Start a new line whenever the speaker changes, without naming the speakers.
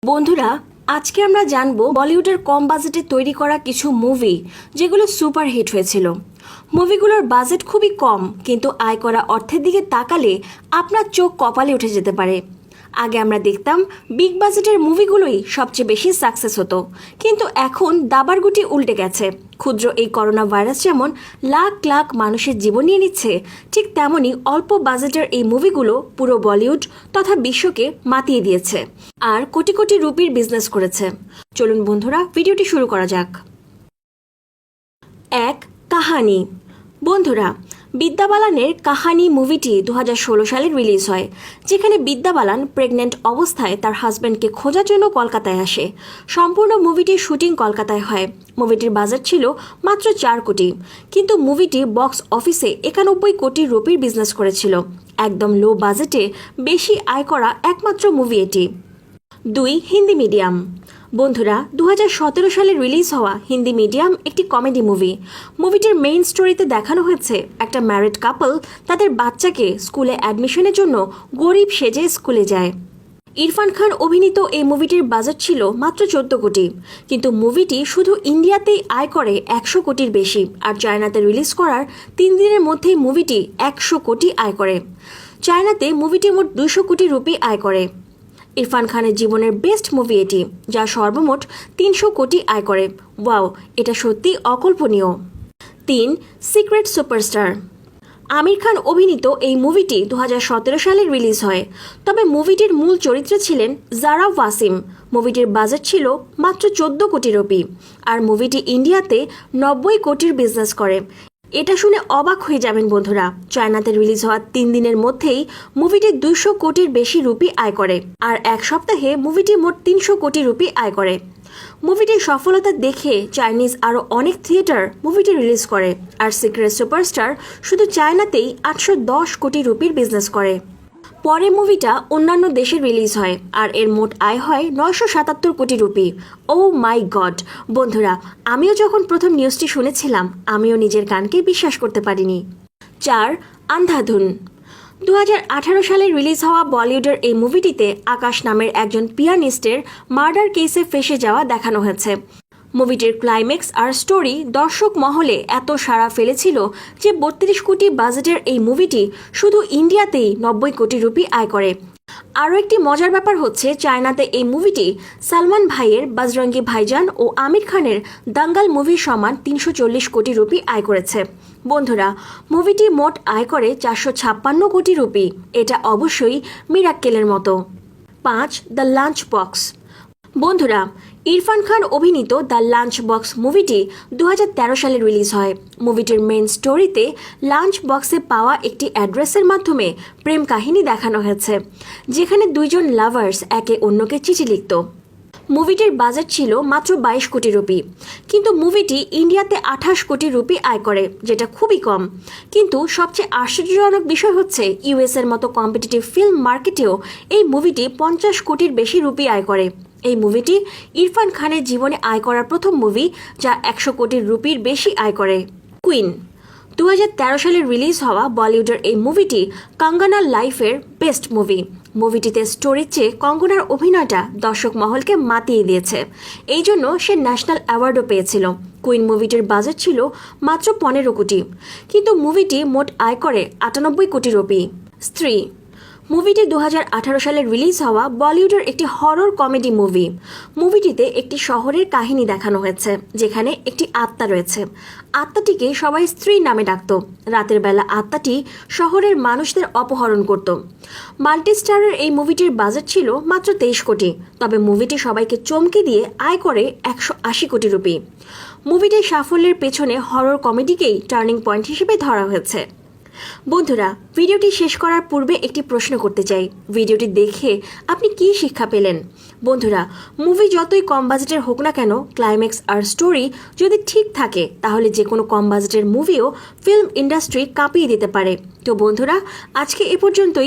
বন্ধুরা, আজকে আমরা জানবো বলিউডের কম বাজেটে তৈরি করা কিছু মুভি যেগুলো সুপার হিট হয়েছিল। মুভিগুলোর বাজেট খুবই কম, কিন্তু আয় করা অর্থের দিকে তাকালে আপনার চোখ কপালে উঠে যেতে পারে। আগে আমরা দেখতাম বিগ বাজেটের মুভিগুলোই সবচেয়ে বেশি সাকসেস হতো, কিন্তু এখন দাবার গুটি উল্টে গেছে। ক্ষুদ্র এই করোনা ভাইরাস যেমন লাখ লাখ মানুষের জীবন নিয়ে নিচ্ছে, ঠিক তেমনই অল্প বাজেটের এই মুভিগুলো পুরো বলিউড তথা বিশ্বকে মাতিয়ে দিয়েছে আর কোটি কোটি রুপির বিজনেস করেছে। চলুন বন্ধুরা, ভিডিওটি শুরু করা যাক। এক, কাহানি। বন্ধুরা, বিদ্যা বালানের কাহানি মুভিটি 2016 সালে রিলিজ হয়, যেখানে বিদ্যা বালান প্রেগনেন্ট অবস্থায় তার হাজব্যান্ডকে খোঁজার জন্য কলকাতায় আসে। সম্পূর্ণ মুভিটির শুটিং কলকাতায় হয়। মুভিটির বাজেট ছিল মাত্র 4 কোটি, কিন্তু মুভিটি বক্স অফিসে 91 কোটি রুপির বিজনেস করেছিল। একদম লো বাজেটে বেশি আয় করা একমাত্র মুভি এটি। 2, হিন্দি মিডিয়াম। বন্ধুরা, 2017 সালে রিলিজ হওয়া হিন্দি মিডিয়াম একটি কমেডি মুভি। মুভিটির মেইন স্টোরিতে দেখানো হয়েছে একটা ম্যারিড কাপল তাদের বাচ্চাকে স্কুলে অ্যাডমিশনের জন্য গরিব সেজে স্কুলে যায়। ইরফান খান অভিনীত এই মুভিটির বাজেট ছিল মাত্র 14 কোটি, কিন্তু মুভিটি শুধু ইন্ডিয়াতেই আয় করে 100 কোটির বেশি, আর চায়নাতে রিলিজ করার 3 দিনের মধ্যেই মুভিটি 100 কোটি আয় করে। চায়নাতে মুভিটি মোট 200 কোটি রুপি আয় করে। ইরফান খানের জীবনের বেস্ট মুভি এটি, যা সর্বমোট 300 কোটি আয় করে। ওয়াও, এটা সত্যি অকল্পনীয়। 3, সিক্রেট সুপারস্টার। আমির খান অভিনীত এই মুভিটি 2017 সালে রিলিজ হয়, তবে মুভিটির মূল চরিত্রে ছিলেন জারা ওয়াসিম। মুভিটির বাজেট ছিল মাত্র 14 কোটি রুপি, আর মুভিটি ইন্ডিয়াতে 90 কোটির বিজনেস করে। এটা শুনে অবাক হয়ে যাবেন বন্ধুরা, চায়নাতে রিলিজ হওয়ার 3 দিনের মধ্যেই মুভিটি 200 কোটির বেশি রুপি আয় করে, আর এক সপ্তাহে মুভিটি মোট 300 কোটি রুপি আয় করে। মুভিটির সফলতা দেখে চাইনিজ আরও অনেক থিয়েটার মুভিটি রিলিজ করে, আর সিক্রেট সুপারস্টার শুধু চায়নাতেই 810 কোটি রুপির বিজনেস করে। পরে মুভিটা অন্যান্য দেশে রিলিজ হয়, আর এর মোট আয় হয় 977 কোটি রুপি। ও মাই গড বন্ধুরা, আমিও যখন প্রথম নিউজটি শুনেছিলাম, আমিও নিজের কানকে বিশ্বাস করতে পারিনি। 4, আন্ধাধুন। 2018 সালে রিলিজ হওয়া বলিউডের এই মুভিটিতে আকাশ নামের একজন পিয়ানিস্টের মার্ডার কেসে ফেসে যাওয়া দেখানো হয়েছে। মুভিটির ক্লাইম্যাক্স আর স্টোরি দর্শক মহলে এত সাড়া ফেলেছিল যে 32 কোটি বাজেটের এই মুভিটি শুধু ইন্ডিয়াতেই 90 কোটি রুপি আয় করে। আরও একটি মজার ব্যাপার হচ্ছে, চায়নাতে এই মুভিটি সালমান ভাইয়ের বজরঙ্গি ভাইজান ও আমির খানের দাঙ্গাল মুভির সমান 340 কোটি রুপি আয় করেছে। বন্ধুরা, মুভিটি মোট আয় করে 456 কোটি রুপি। এটা অবশ্যই মিরাক্কেলের মতো। 5, দ্য লাঞ্চ বক্স। বন্ধুরা, ইরফান খান অভিনীত দ্য লাঞ্চ বক্স মুভিটি 2013 সালে রিলিজ হয়। মুভিটির মেইন স্টোরিতে লাঞ্চ বক্সে পাওয়া একটি অ্যাড্রেসের মাধ্যমে প্রেম কাহিনী দেখানো হয়েছে, যেখানে দুইজন লাভার্স একে অন্যকে চিঠি লিখত। মুভিটির বাজেট ছিল মাত্র 22 কোটি রুপি, কিন্তু মুভিটি ইন্ডিয়াতে 28 কোটি রুপি আয় করে, যেটা খুবই কম। কিন্তু সবচেয়ে আশ্চর্যজনক বিষয় হচ্ছে, ইউএসের মতো কম্পিটিটিভ ফিল্ম মার্কেটেও এই মুভিটি 50 কোটির বেশি রুপি আয় করে। এই মুভিটি ইরফান খানের জীবনে আয় করার প্রথম মুভি, যা 100 কোটি রুপির বেশি আয় করে। কুইন। 2013 সালে রিলিজ হওয়া বলিউডের এই মুভিটি কঙ্গনার লাইফের বেস্ট মুভি। মুভিটিতে স্টোরির চেয়ে কঙ্গনার অভিনয়টা দর্শক মহলকে মাতিয়ে দিয়েছে, এই জন্য সে ন্যাশনাল অ্যাওয়ার্ডও পেয়েছিল। কুইন মুভিটির বাজেট ছিল মাত্র 15 কোটি, কিন্তু মুভিটি মোট আয় করে 98 কোটি রুপি। স্ত্রী। মুভিটি 2018 সালে রিলিজ হওয়া বলিউডের একটি হরর কমেডি মুভি। মুভিটিতে একটি শহরের কাহিনী দেখানো হয়েছে, যেখানে একটি আত্মা রয়েছে। আত্মাটিকে সবাই স্ত্রী নামে ডাকত। রাতের বেলা আত্মাটি শহরের মানুষদের অপহরণ করত। মাল্টিস্টারের এই মুভিটির বাজেট ছিল মাত্র 23 কোটি, তবে মুভিটি সবাইকে চমকে দিয়ে আয় করে 180 কোটি রুপি। মুভিটির সাফল্যের পেছনে হরর কমেডিকেই টার্নিং পয়েন্ট হিসেবে ধরা হয়েছে। বন্ধুরা, ভিডিওটি শেষ করার পূর্বে একটি প্রশ্ন করতে চাই, ভিডিওটি দেখে আপনি কি শিক্ষা পেলেন? বন্ধুরা, মুভি যতই কম বাজেটের হোক না কেন, ক্লাইম্যাক্স আর স্টোরি যদি ঠিক থাকে, তাহলে যে কোনো কম বাজেটের মুভিও ফিল্ম ইন্ডাস্ট্রি কাঁপিয়ে দিতে পারে। তো বন্ধুরা, আজকে এ পর্যন্তই।